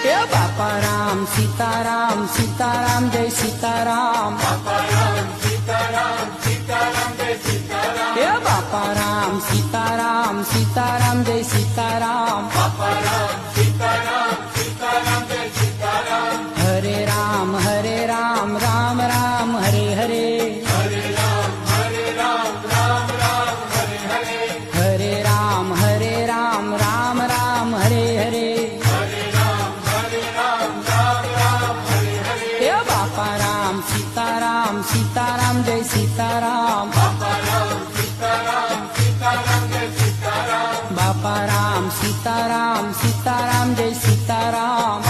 એ બાપા રામ સીતારામ સીતારામ જય સીતારામ એ બાપા રામ સીતારામ સીતારામ જય સીતારામ હરે રામ રામ રામ હરે હરે હરે રામ રામ રામ હરે હરે એ બાપા રામ સીતારામ સીતારામ જય સીતારામ બાપા રામ સીતારામ સીતારામ જય સીતારામ